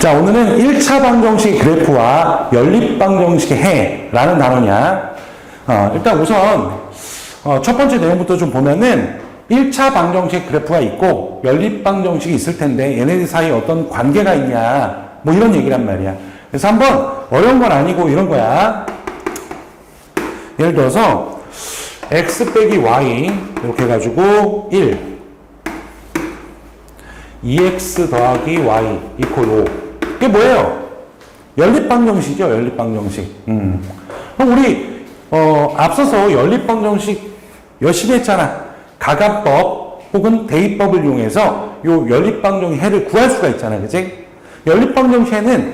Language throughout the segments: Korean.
자, 오늘은 1차 방정식 그래프와 연립 방정식의 해라는 단어냐. 일단 우선 첫 번째 내용부터 좀 보면은 1차 방정식 그래프가 있고 연립 방정식이 있을 텐데 얘네들 사이에 어떤 관계가 있냐 뭐 이런 얘기란 말이야. 그래서 한번 어려운 건 아니고 이런 거야. 예를 들어서 x 빼기 y 이렇게 해가지고 1 2x 더하기 y 이퀄 5 이게 뭐예요? 연립방정식이죠. 연립방정식. 그럼 우리 앞서서 연립방정식 열심히 했잖아. 가감법 혹은 대입법을 이용해서 요 연립방정식 해를 구할 수가 있잖아. 그치? 연립방정식 해는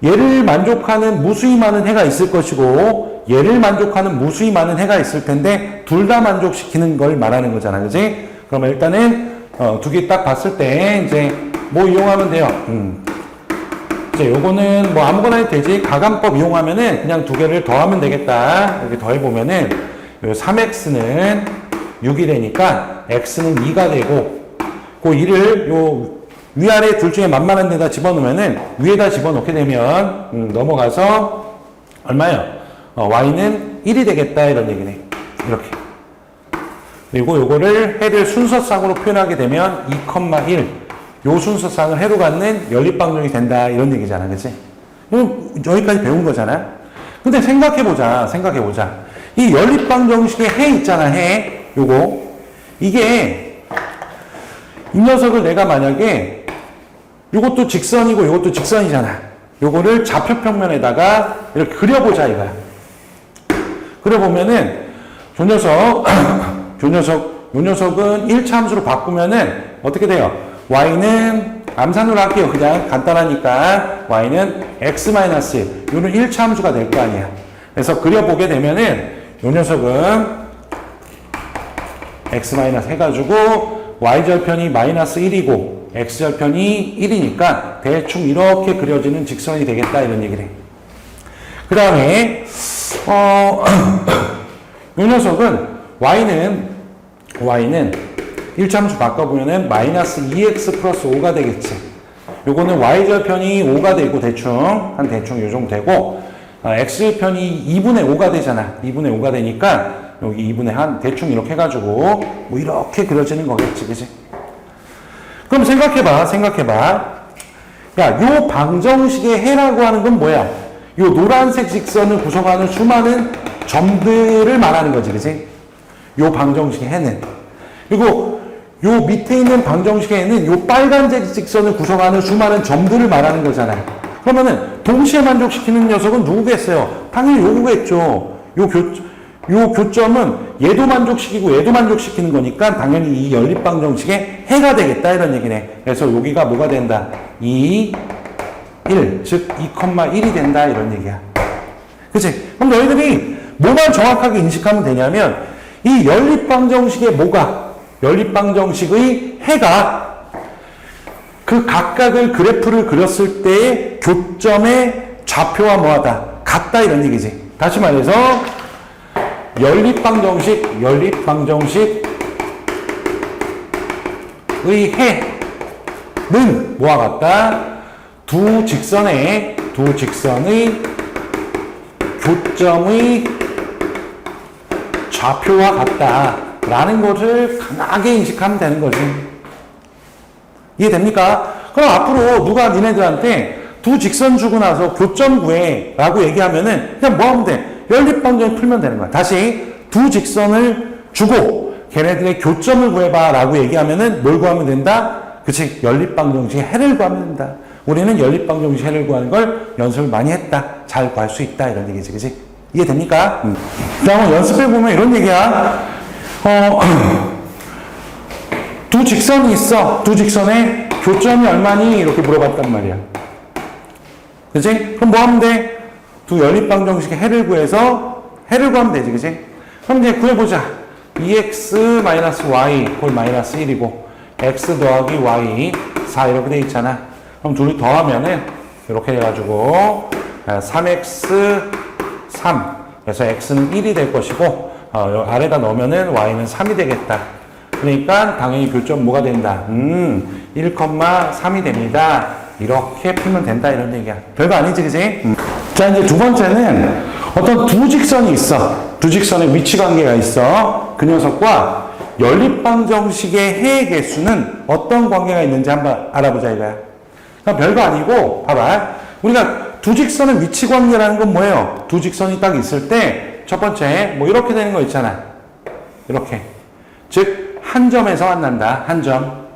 얘를 만족하는 무수히 많은 해가 있을 것이고 얘를 만족하는 무수히 많은 해가 있을 텐데 둘 다 만족시키는 걸 말하는 거잖아. 그치? 그러면 일단은 두 개 딱 봤을 때 이제 뭐 이용하면 돼요? 이제 요거는 뭐 아무거나 해도 되지. 가감법 이용하면은 그냥 두 개를 더하면 되겠다. 이렇게 더해보면은 요 3x는 6이 되니까 x는 2가 되고 그 2를 요 위아래 둘 중에 만만한 데다 집어넣으면은 위에다 집어넣게 되면 넘어가서 얼마예요? y는 1이 되겠다 이런 얘기네. 이렇게. 그리고 요거를 해를 순서상으로 표현하게 되면 2,1 요 순서상을 해로 갖는 연립방정식이 된다 이런 얘기잖아. 그치? 여기까지 배운 거잖아. 근데 생각해보자. 이 연립방정식의 해 있잖아. 해. 요거. 이게 이 녀석을 내가 만약에 요것도 직선이고 요것도 직선이잖아. 요거를 좌표평면에다가 이렇게 그려보자 이거야. 그려보면은 요 녀석은 1차 함수로 바꾸면은 어떻게 돼요? y는 암산으로 할게요. 그냥 간단하니까 y는 x-1 요는 1차 함수가 될 거 아니야. 그래서 그려보게 되면은 요 녀석은 x- 해가지고 y절편이 -1이고 x절편이 1이니까 대충 이렇게 그려지는 직선이 되겠다 이런 얘기래. 그 다음에 요 녀석은 y는 1차 함수 바꿔보면은 -2x 플러스 5가 되겠지. 요거는 y절편이 5가 되고 대충 요 정도 되고 x절편이 2분의 5가 되잖아. 2분의 5가 되니까 여기 2분의 한 대충 이렇게 해가지고 뭐 이렇게 그려지는 거겠지. 그치? 그럼 생각해봐. 야, 요 방정식의 해라고 하는 건 뭐야? 요 노란색 직선을 구성하는 수많은 점들을 말하는 거지. 그치? 요 방정식의 해는. 그리고 요 밑에 있는 방정식의 해는 요 빨간색 직선을 구성하는 수많은 점들을 말하는 거잖아요. 그러면은 동시에 만족시키는 녀석은 누구겠어요? 당연히 요거겠죠. 요 교점은 얘도 만족시키고 얘도 만족시키는 거니까 당연히 이 연립방정식의 해가 되겠다 이런 얘기네. 그래서 여기가 뭐가 된다? 2, 1, 즉 2,1이 된다 이런 얘기야. 그치? 그럼 너희들이 뭐만 정확하게 인식하면 되냐면 이 연립방정식의 연립방정식의 해가 그 각각을 그래프를 그렸을 때의 교점의 좌표와 뭐하다? 같다 이런 얘기지. 다시 말해서 연립방정식의 해는 뭐와 같다? 두 직선의 교점의 좌표와 같다라는 것을 강하게 인식하면 되는 거지. 이해됩니까? 그럼 앞으로 누가 니네들한테 두 직선 주고 나서 교점 구해라고 얘기하면은 그냥 뭐 하면 돼? 연립방정식 풀면 되는 거야. 다시 두 직선을 주고 걔네들의 교점을 구해봐라고 얘기하면은 뭘 구하면 된다? 그치? 연립방정식의 해를 구하면 된다. 우리는 연립방정식 해를 구하는 걸 연습을 많이 했다. 잘 구할 수 있다. 이런 얘기지. 그치? 이해됩니까? 그다음에 연습해보면 이런 얘기야. 두 직선이 있어. 두 직선의 교점이 얼마니? 이렇게 물어봤단 말이야. 그치? 그럼 뭐 하면 돼? 두 연립방정식의 해를 구해서 해를 구하면 되지. 그치? 그럼 이제 구해보자. 2x-y = -1이고 x 더하기 y 4 이렇게 돼 있잖아. 그럼 둘이 더하면은 이렇게 해가지고 3x 3 그래서 x는 1이 될 것이고 아래다 넣으면은 y는 3이 되겠다. 그러니까 당연히 교점 뭐가 된다? 1,3이 됩니다. 이렇게 풀면 된다 이런 얘기야. 별거 아니지, 그지? 자, 이제 두 번째는 어떤 두 직선이 있어. 두 직선의 위치 관계가 있어. 그 녀석과 연립방정식의 해의 개수는 어떤 관계가 있는지 한번 알아보자 이거야. 그러니까 별거 아니고 봐봐. 우리가 두 직선의 위치 관계라는 건 뭐예요? 두 직선이 딱 있을 때 첫 번째 뭐 이렇게 되는 거 있잖아. 이렇게. 즉 한 점에서 만난다. 한 점.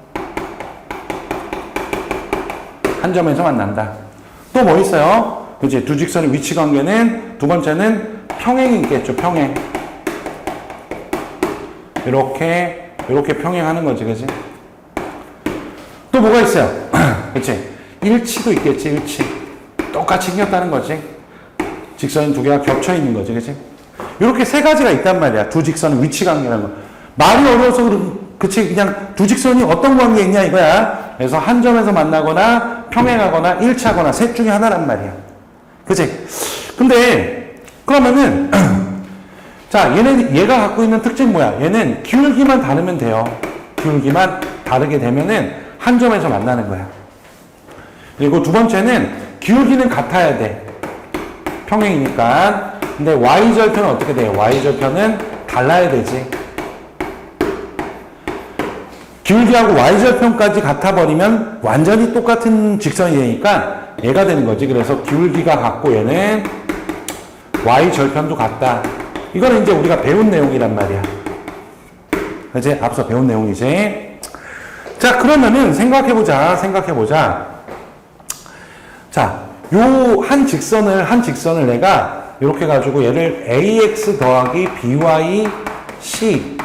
한 점에서 만난다. 또 뭐 있어요? 그치? 두 직선의 위치 관계는 두 번째는 평행이 있겠죠. 평행. 이렇게 평행하는 거지, 그치? 또 뭐가 있어요? 그치? 일치도 있겠지, 일치. 똑같이 생겼다는 거지. 직선 두 개가 겹쳐 있는 거지, 그치? 이렇게 세 가지가 있단 말이야. 두 직선의 위치 관계라는 거. 말이 어려워서 그치? 그냥 두 직선이 어떤 관계에 있냐 이거야. 그래서 한 점에서 만나거나 평행하거나 일치하거나 셋 중에 하나란 말이야. 그치? 근데 그러면은 자, 얘가 갖고 있는 특징 뭐야? 얘는 기울기만 다르면 돼요. 기울기만 다르게 되면은 한 점에서 만나는 거야. 그리고 두 번째는 기울기는 같아야 돼. 평행이니까. 근데 y절편은 어떻게 돼요? y절편은 달라야 되지. 기울기하고 y절편까지 같아버리면 완전히 똑같은 직선이 되니까 얘가 되는 거지. 그래서 기울기가 같고 얘는 y절편도 같다. 이거는 이제 우리가 배운 내용이란 말이야. 그치? 앞서 배운 내용이지. 자, 그러면은 생각해보자. 자, 요 한 직선을 내가 이렇게 가지고 얘를 ax 더하기 by c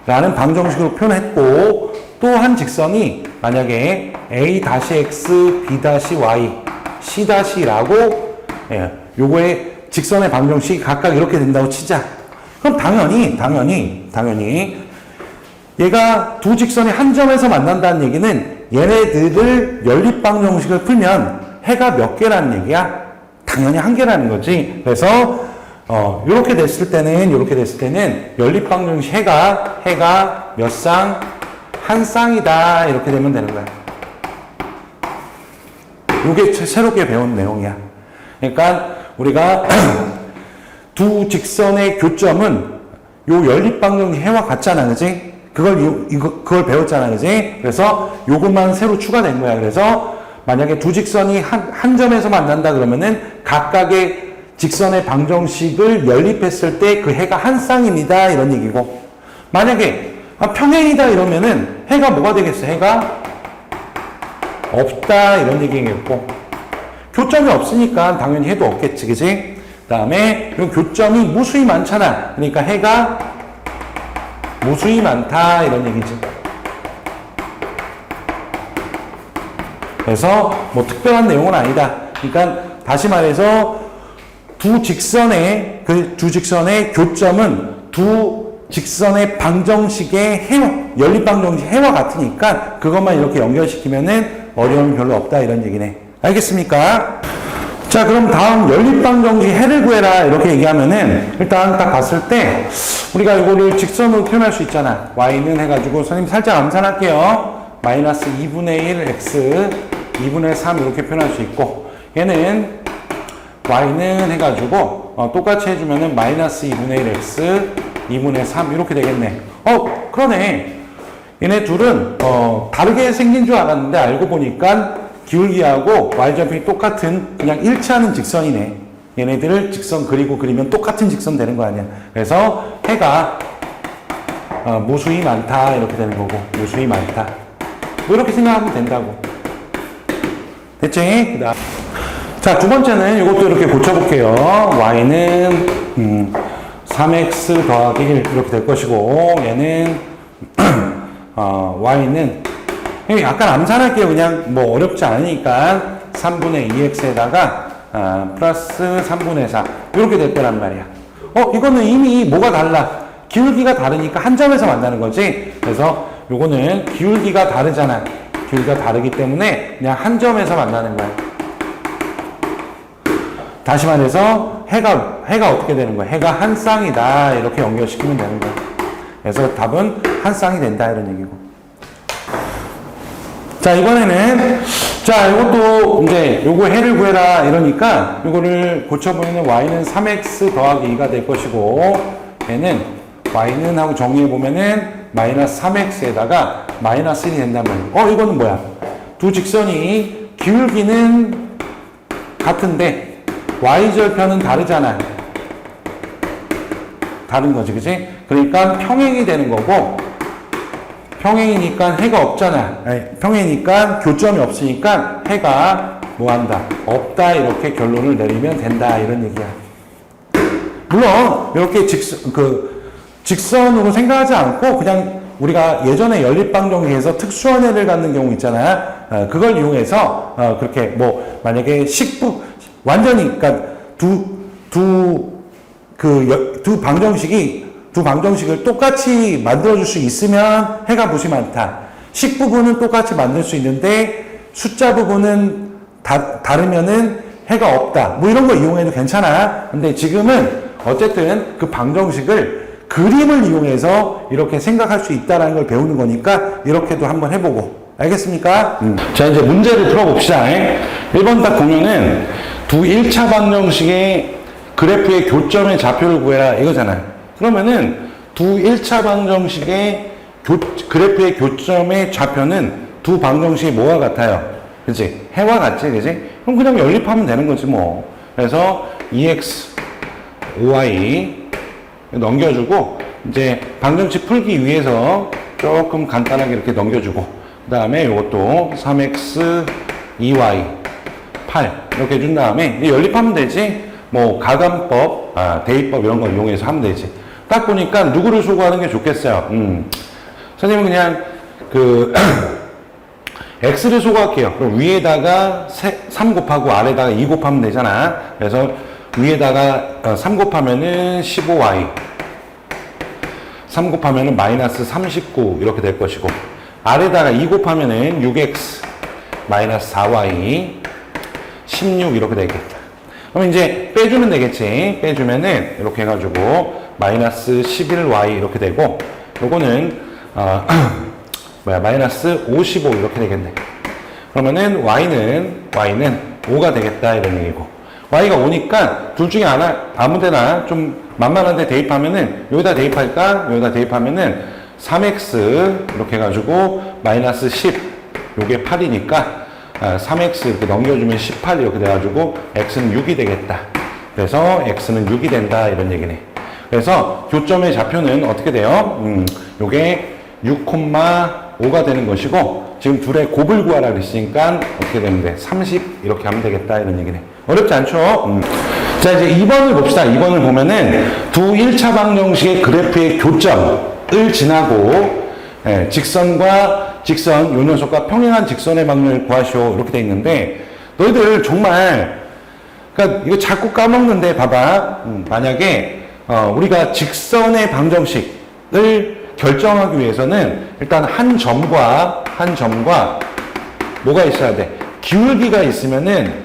라는 방정식으로 표현했고, 또 한 직선이 만약에 a-x, b-y, c-라고, 예, 요거의 직선의 방정식이 각각 이렇게 된다고 치자. 그럼 당연히 얘가 두 직선이 한 점에서 만난다는 얘기는 얘네들을 연립방정식을 풀면 해가 몇 개라는 얘기야? 당연히 한 개라는 거지. 그래서 이렇게 됐을 때는 연립방정식 해가 몇 쌍? 한 쌍이다. 이렇게 되면 되는 거야. 이게 새롭게 배운 내용이야. 그러니까 우리가 두 직선의 교점은 요 연립방정식 해와 같잖아, 그지? 그걸 배웠잖아, 그지? 그래서 요것만 새로 추가된 거야. 그래서 만약에 두 직선이 한 점에서 만난다 그러면은 각각의 직선의 방정식을 연립했을 때 그 해가 한 쌍입니다. 이런 얘기고. 만약에 평행이다 이러면은 해가 뭐가 되겠어? 해가 없다. 이런 얘기겠고. 교점이 없으니까 당연히 해도 없겠지. 그지? 그 다음에 이 교점이 무수히 많잖아. 그러니까 해가 무수히 많다. 이런 얘기지. 그래서 뭐 특별한 내용은 아니다. 그러니까 다시 말해서 두 직선의 교점은 두 직선의 방정식의 연립방정식 해와 같으니까 그것만 이렇게 연결시키면은 어려움이 별로 없다 이런 얘기네. 알겠습니까? 자, 그럼 다음 연립방정식 해를 구해라 이렇게 얘기하면은 일단 딱 봤을 때 우리가 이거를 직선으로 표현할 수 있잖아. y는 해가지고 선생님 살짝 암산할게요. 마이너스 2분의 1 x 2분의 3 이렇게 표현할 수 있고, 얘는 y는 해가지고 똑같이 해주면은 마이너스 2분의 1 x 2분의 3 이렇게 되겠네. 그러네. 얘네 둘은 다르게 생긴 줄 알았는데 알고 보니까 기울기하고 y절편이 똑같은 그냥 일치하는 직선이네. 얘네들을 직선 그리면 똑같은 직선 되는 거 아니야. 그래서 해가 무수히 많다 이렇게 되는 거고, 무수히 많다 뭐 이렇게 생각하면 된다고. 됐지? 그다음 자, 두 번째는 이것도 이렇게 고쳐볼게요. y는 3x 더하기 1 이렇게 될 것이고, 얘는 y는 약간 암산할게요. 그냥 뭐 어렵지 않으니까 3분의 2x에다가 플러스 3분의 4 이렇게 될 거란 말이야. 이거는 이미 뭐가 달라? 기울기가 다르니까 한 점에서 만나는 거지. 그래서 요거는 기울기가 다르잖아. 기울기가 다르기 때문에 그냥 한 점에서 만나는 거야. 다시 말해서 해가 어떻게 되는 거야? 해가 한 쌍이다. 이렇게 연결시키면 되는 거야. 그래서 답은 한 쌍이 된다 이런 얘기고. 자, 이번에는, 자, 이것도 이제 요거 해를 구해라 이러니까 요거를 고쳐보면 y는 3x 더하기 2가 될 것이고, 얘는 y는 하고 정리해보면은 마이너스 3x에다가 마이너스 1이 된다면, 이거는 뭐야? 두 직선이 기울기는 같은데, y절편은 다르잖아. 다른 거지, 그치? 그러니까 평행이 되는 거고, 평행이니까 해가 없잖아. 아니, 평행이니까 교점이 없으니까 해가 뭐 한다? 없다. 이렇게 결론을 내리면 된다. 이런 얘기야. 물론, 이렇게 직선으로 생각하지 않고, 그냥 우리가 예전에 연립방정식에서 특수한 해를 갖는 경우 있잖아요. 그걸 이용해서, 그렇게 뭐, 만약에 완전히, 그러니까 두 방정식을 똑같이 만들어줄 수 있으면 해가 무시 많다. 식 부분은 똑같이 만들 수 있는데 숫자 부분은 다르면은 해가 없다. 뭐 이런 거 이용해도 괜찮아. 근데 지금은 어쨌든 그 방정식을 그림을 이용해서 이렇게 생각할 수 있다는 걸 배우는 거니까 이렇게도 한번 해보고. 알겠습니까? 자, 이제 문제를 풀어봅시다. 1번 딱 보면은 두 1차 방정식의 그래프의 교점의 좌표를 구해라 이거잖아요. 그러면은 두 1차 방정식의 그래프의 교점의 좌표는 두 방정식이 뭐와 같아요? 그치? 해와 같지, 그치? 그럼 그냥 연립하면 되는 거지, 뭐. 그래서 2x, 5y 넘겨주고, 이제 방정식 풀기 위해서 조금 간단하게 이렇게 넘겨주고, 그 다음에 이것도 3x, 2y, 8 이렇게 해준 다음에 이제 연립하면 되지. 뭐 가감법, 대입법 이런 거 이용해서 하면 되지. 딱 보니까 누구를 소구하는 게 좋겠어요. 선생님은 그냥 x를 소구할게요. 그럼 위에다가 3 곱하고 아래다가 2 곱하면 되잖아. 그래서 위에다가 3 곱하면은 15y, 3 곱하면은 마이너스 39 이렇게 될 것이고, 아래다가 2 곱하면은 6x 마이너스 4y 16 이렇게 되겠다. 그럼 이제 빼주면 되겠지. 빼주면은 이렇게 해가지고 마이너스 11y 이렇게 되고, 요거는 마이너스 55 이렇게 되겠네. 그러면은 y는 5가 되겠다 이런 얘기고, y가 5니까 둘 중에 아무 데나 좀 만만한데 대입하면은 여기다 대입할까? 여기다 대입하면은 3x 이렇게 해가지고 마이너스 10 요게 8이니까 3x 이렇게 넘겨주면 18 이렇게 돼가지고 x는 6이 되겠다. 그래서 x는 6이 된다 이런 얘기네. 그래서 교점의 좌표는 어떻게 돼요? 요게 6,5가 되는 것이고, 지금 둘의 곱을 구하라 그랬으니까 어떻게 되는데 30 이렇게 하면 되겠다 이런 얘기네. 어렵지 않죠? 자, 이제 2번을 봅시다. 2번을 보면은 두 1차 방정식의 그래프의 교점을 지나고 직선과 직선, 요 녀석과 평행한 직선의 방면을 구하시오. 이렇게 돼 있는데, 너희들 정말, 그러니까 이거 자꾸 까먹는데, 봐봐. 만약에, 우리가 직선의 방정식을 결정하기 위해서는 일단 한 점과 뭐가 있어야 돼? 기울기가 있으면은,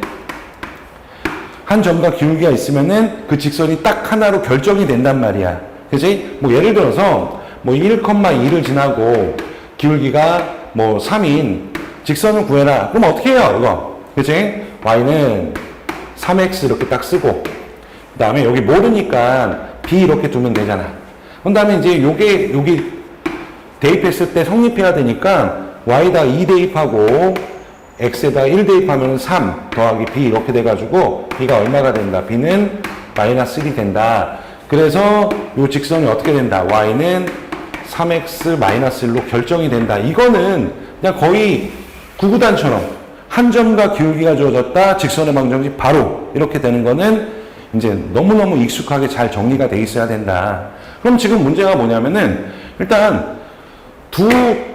한 점과 기울기가 있으면은 그 직선이 딱 하나로 결정이 된단 말이야. 그치? 뭐 예를 들어서, 뭐 1,2를 지나고, 기울기가 뭐 3인 직선을 구해라. 그럼 어떻게 해요, 이거? 그치? y는 3x 이렇게 딱 쓰고, 그 다음에 여기 모르니까 b 이렇게 두면 되잖아. 그 다음에 이제 여기 대입했을 때 성립해야 되니까 y에다 2 대입하고 x에다 1 대입하면 3 더하기 b 이렇게 돼가지고 b가 얼마가 된다? b는 마이너스 1이 된다. 그래서 이 직선이 어떻게 된다? y는 3x 마이너스 1로 결정이 된다. 이거는 그냥 거의 구구단처럼 한 점과 기울기가 주어졌다. 직선의 방정식 바로 이렇게 되는 거는 이제 너무너무 익숙하게 잘 정리가 돼 있어야 된다. 그럼 지금 문제가 뭐냐면은 일단 두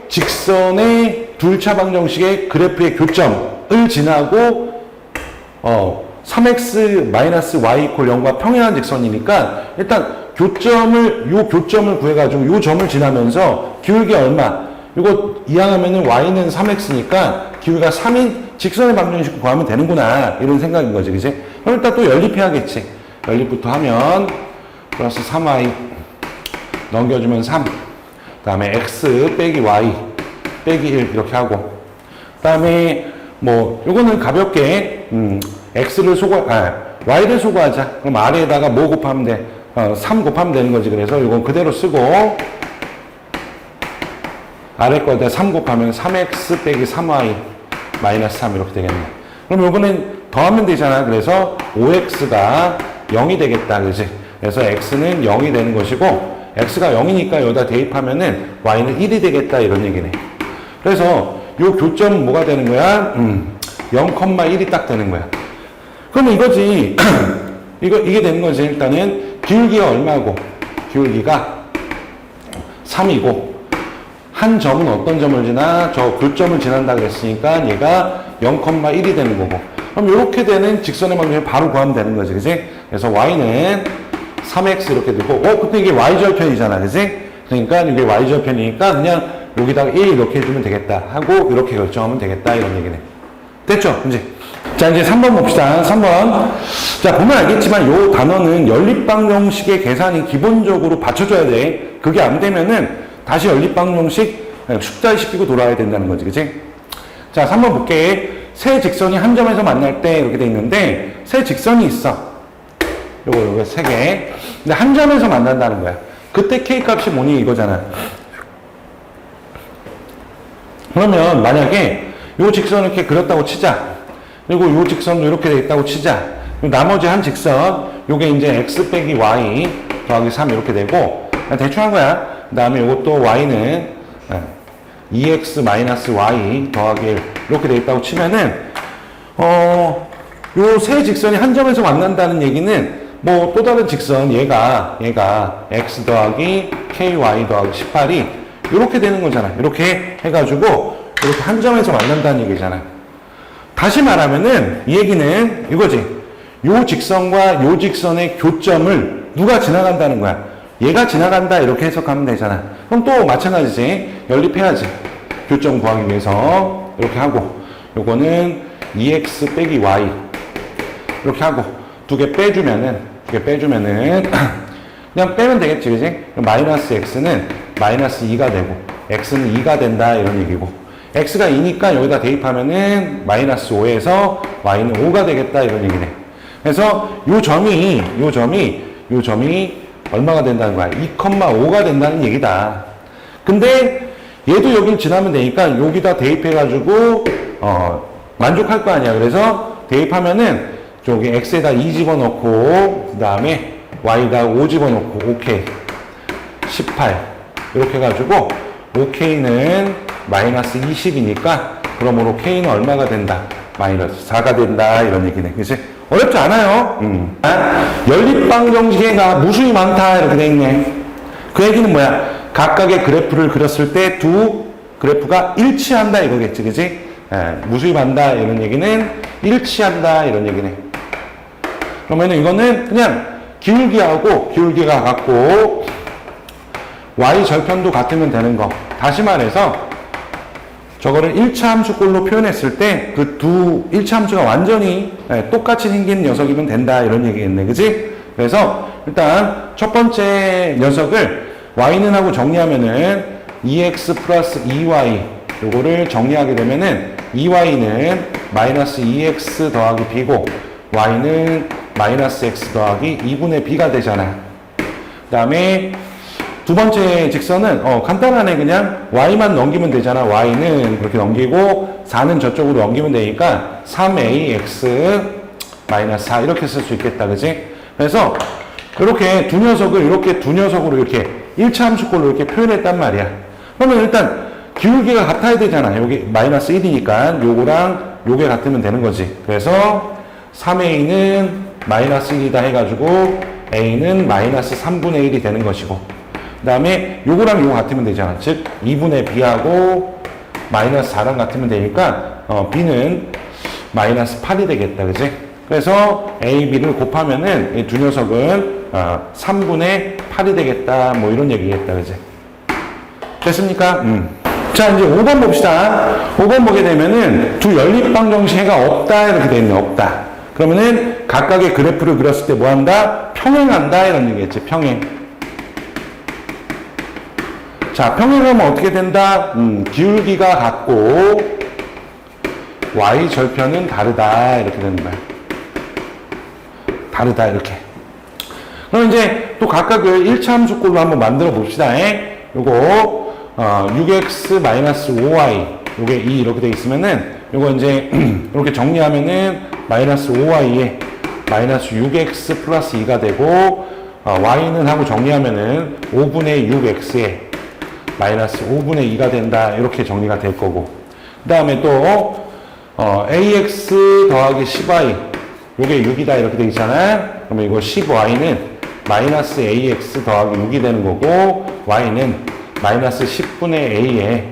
직선의 두 1차 방정식의 그래프의 교점을 지나고 3x 마이너스 y 이퀄 0과 평행한 직선이니까 일단 교점을 구해가지고 요 점을 지나면서 기울기 얼마? 이거 이항하면은 y는 3x니까 기울기가 3인 직선의 방정식 구하면 되는구나. 이런 생각인 거지, 그지? 그럼 일단 또 연립해야겠지. 연립부터 하면 플러스 3y 넘겨주면 3. 그 다음에 x 빼기 y 빼기 1 이렇게 하고, 다음에 뭐 요거는 가볍게 y를 소거하자. 그럼 아래에다가 뭐 곱하면 돼? 3 곱하면 되는 거지. 그래서 이건 그대로 쓰고 아래 거에다 3 곱하면 3x 빼기 3y 마이너스 3 이렇게 되겠네. 그럼 요거는 더하면 되잖아. 그래서 5x가 0이 되겠다. 그지? 그래서 x는 0이 되는 것이고 x가 0이니까 여기다 대입하면은 y는 1이 되겠다. 이런 얘기네. 그래서 요 교점은 뭐가 되는 거야? 0,1이 딱 되는 거야. 그러면 이거지. 이게 되는 거지. 일단은 기울기가 얼마고? 기울기가 3이고 한 점은 어떤 점을 지나? 저 교점을 지난다 그랬으니까 얘가 0,1이 되는 거고. 그럼 이렇게 되는 직선의 방정식을 바로 구하면 되는 거지. 그지? 그래서 y는 3x 이렇게 되고, 근데 이게 y절편이잖아. 그지? 그러니까 이게 y절편이니까 그냥 여기다가 1 이렇게 해주면 되겠다 하고 이렇게 결정하면 되겠다 이런 얘기네. 됐죠? 이제 자 이제 3번 봅시다. 3번. 자 보면 알겠지만 요 단어는 연립방정식의 계산이 기본적으로 받쳐줘야 돼. 그게 안 되면은 다시 연립방정식 숙달시키고 돌아와야 된다는 거지. 그치? 자 3번 볼게. 세 직선이 한 점에서 만날 때 이렇게 돼 있는데 세 직선이 있어. 요거 세 개. 근데 한 점에서 만난다는 거야. 그때 k 값이 뭐니 이거잖아. 그러면 만약에 요 직선을 이렇게 그렸다고 치자. 그리고 요 직선도 이렇게 돼 있다고 치자. 나머지 한 직선, 요게 이제 x 빼기 y 더하기 3 이렇게 되고, 대충 한 거야. 그 다음에 요것도 y는 2x 마이너스 y 더하기 1 이렇게 돼 있다고 치면은, 요 세 직선이 한 점에서 만난다는 얘기는 뭐 또 다른 직선, 얘가 x 더하기 ky 더하기 18이 이렇게 되는 거잖아. 이렇게 해가지고 이렇게 한 점에서 만난다는 얘기잖아. 다시 말하면은 이 얘기는 이거지. 요 직선과 요 직선의 교점을 누가 지나간다는 거야. 얘가 지나간다 이렇게 해석하면 되잖아. 그럼 또 마찬가지지. 연립해야지. 교점 구하기 위해서 이렇게 하고 요거는 2x 빼기 y 이렇게 하고 두 개 빼주면은 그냥 빼면 되겠지, 그지? 마이너스 x는 마이너스 2가 되고 x는 2가 된다 이런 얘기고 x가 2니까 여기다 대입하면은 마이너스 5에서 y는 5가 되겠다 이런 얘기네. 그래서 요 점이 얼마가 된다는 거야? 2,5가 된다는 얘기다. 근데 얘도 여길 지나면 되니까 여기다 대입해가지고 만족할 거 아니야. 그래서 대입하면은 저기 x에다 2 집어넣고 그 다음에 y에다 5 집어넣고 OK 18 이렇게 해가지고 5k는 마이너스 20이니까 그러므로 k는 얼마가 된다? 마이너스 4가 된다 이런 얘기네. 그치? 어렵지 않아요. 연립방정식에가 무수히 많다 이렇게 돼 있네. 그 얘기는 뭐야? 각각의 그래프를 그렸을 때 두 그래프가 일치한다 이거겠지. 그치? 무수히 많다 이런 얘기는 일치한다 이런 얘기네. 그러면은 이거는 그냥 기울기가 같고 y 절편도 같으면 되는 거. 다시 말해서 저거를 1차 함수꼴로 표현했을 때 그 두 1차 함수가 완전히 똑같이 생긴 녀석이면 된다 이런 얘기겠네. 그지? 그래서 일단 첫 번째 녀석을 y는 하고 정리하면은 2x 플러스 2y 요거를 정리하게 되면은 2y는 마이너스 2x 더하기 b고 y는 마이너스 x 더하기 2분의 b가 되잖아. 그 다음에 두 번째 직선은 간단하네. 그냥 y만 넘기면 되잖아. y는 그렇게 넘기고 4는 저쪽으로 넘기면 되니까 3ax 마이너스 4 이렇게 쓸 수 있겠다. 그지? 그래서 이렇게 두 녀석으로 이렇게 1차 함수꼴로 이렇게 표현했단 말이야. 그러면 일단 기울기가 같아야 되잖아. 여기 마이너스 1이니까 요거랑 요게 같으면 되는 거지. 그래서 3a는 마이너스 1이다 해가지고 a는 마이너스 3분의 1이 되는 것이고 그 다음에 요거랑 요거 같으면 되잖아. 즉 2분의 b하고 마이너스 4랑 같으면 되니까 b는 마이너스 8이 되겠다. 그지? 그래서 a, b를 곱하면은 이 두 녀석은 3분의 8이 되겠다. 뭐 이런 얘기겠다. 그지? 됐습니까? 자 이제 5번 봅시다. 5번 보게 되면은 두 연립방정식해가 없다 이렇게 되어 있네. 없다. 그러면은 각각의 그래프를 그렸을 때 뭐 한다? 평행한다 이런 얘기겠지. 평행. 자 평행하면 어떻게 된다? 기울기가 같고 y 절편은 다르다 이렇게 되는 거야. 다르다 이렇게. 그럼 이제 또 각각을 1차 함수꼴로 한번 만들어 봅시다. 요거 6x-5y 요게 2 이렇게 돼 있으면은 요거 이제 이렇게 정리하면은 마이너스 5y에 마이너스 6x 플러스 2가 되고 y는 하고 정리하면은 5분의 6x에 마이너스 5분의 2가 된다 이렇게 정리가 될 거고 그 다음에 또 ax 더하기 10y 요게 6이다 이렇게 돼 있잖아. 그러면 이거 10y는 마이너스 ax 더하기 6이 되는 거고 y는 마이너스 10분의 a에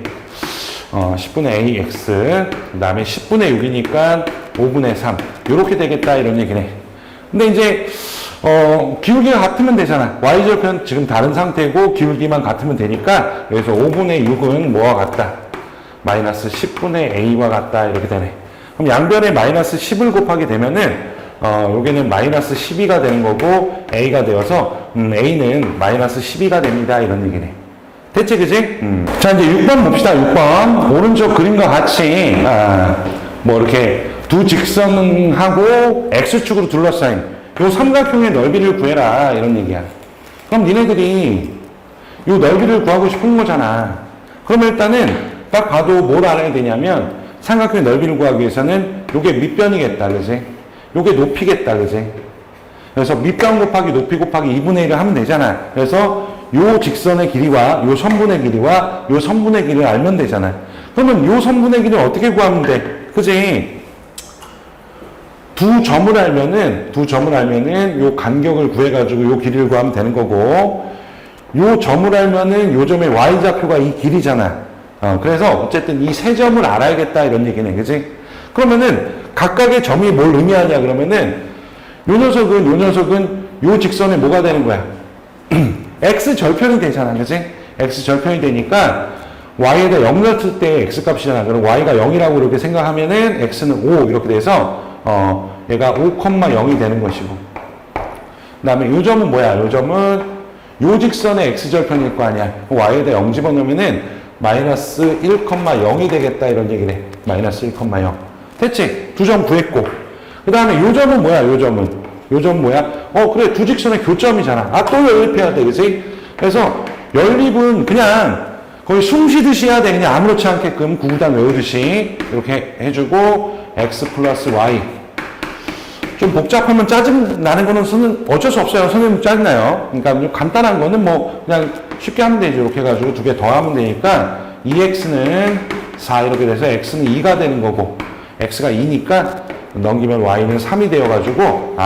10분의 ax 그 다음에 10분의 6이니까 5분의 3 이렇게 되겠다 이런 얘기네. 근데 이제 기울기가 같으면 되잖아. y절편 지금 다른 상태고 기울기만 같으면 되니까 여기서 5분의 6은 뭐와 같다? 마이너스 10분의 a와 같다 이렇게 되네. 그럼 양변에 마이너스 10을 곱하게 되면은 여기는 마이너스 12가 되는 거고 a가 되어서 a는 마이너스 12가 됩니다 이런 얘기네. 됐지 그지? 자 이제 6번 봅시다. 6번 오른쪽 그림과 같이 뭐 이렇게 두 직선하고 x축으로 둘러싸인 요 삼각형의 넓이를 구해라 이런 얘기야. 그럼 니네들이 요 넓이를 구하고 싶은 거잖아. 그럼 일단은 딱 봐도 뭘 알아야 되냐면 삼각형의 넓이를 구하기 위해서는 요게 밑변이겠다 그지? 요게 높이겠다 그지? 그래서 밑변 곱하기 높이 곱하기 2분의 1을 하면 되잖아. 그래서 요 직선의 길이와 요 선분의 길이와 요 선분의 길이를 알면 되잖아. 그러면 요 선분의 길이를 어떻게 구하면 돼? 그지? 두 점을 알면은 요 간격을 구해가지고 요 길이를 구하면 되는 거고, 요 점을 알면은 요 점의 y좌표가 이 길이잖아. 그래서 어쨌든 이 세 점을 알아야겠다 이런 얘기네. 그지? 그러면은 각각의 점이 뭘 의미하냐 그러면은 요 녀석은 요 직선에 뭐가 되는 거야? x 절편이 되잖아. 그지? x 절편이 되니까 y에다 0 넣었을 때 x 값이잖아. 그럼 y가 0이라고 이렇게 생각하면은 x는 5 이렇게 돼서 얘가 5,0이 되는 것이고 그 다음에 요 점은 뭐야? 요 점은 요 직선의 x절편일 거 아니야. y에다 0 집어넣으면은 마이너스 1,0이 되겠다 이런 얘기네. 마이너스 1,0. 됐지? 두 점 구했고 그 다음에 요 점은 뭐야? 요 점은 뭐야? 그래 두 직선의 교점이잖아. 또 연립해야 돼. 그치? 그래서 연립은 그냥 거의 숨 쉬듯이 해야 돼. 그냥 아무렇지 않게끔 구구단 외우듯이 이렇게 해주고 x 플러스 y 좀 복잡하면 짜증 나는 거는 어쩔 수 없어요. 선생님 짜증나요. 그러니까 좀 간단한 거는 뭐 그냥 쉽게 하면 되죠. 이렇게 해가지고 두 개 더하면 되니까 2x는 4 이렇게 돼서 x는 2가 되는 거고 x가 2니까 넘기면 y는 3이 되어가지고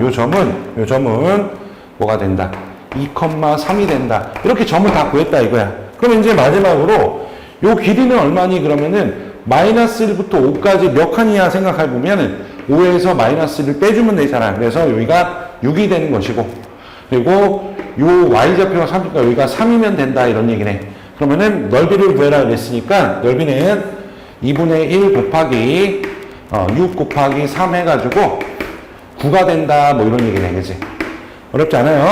요 점은 뭐가 된다? 2,3이 된다. 이렇게 점을 다 구했다 이거야. 그럼 이제 마지막으로 요 길이는 얼마니 그러면은 마이너스 1부터 5까지 몇 칸이야 생각해 보면은 5에서 마이너스 1을 빼주면 되잖아. 그래서 여기가 6이 되는 것이고 그리고 요 y좌표가 3이니까 여기가 3이면 된다 이런 얘기네. 그러면은 넓이를 구해라 그랬으니까 넓이는 2분의 1 곱하기 6 곱하기 3 해가지고 9가 된다 뭐 이런 얘기네. 그지? 어렵지 않아요?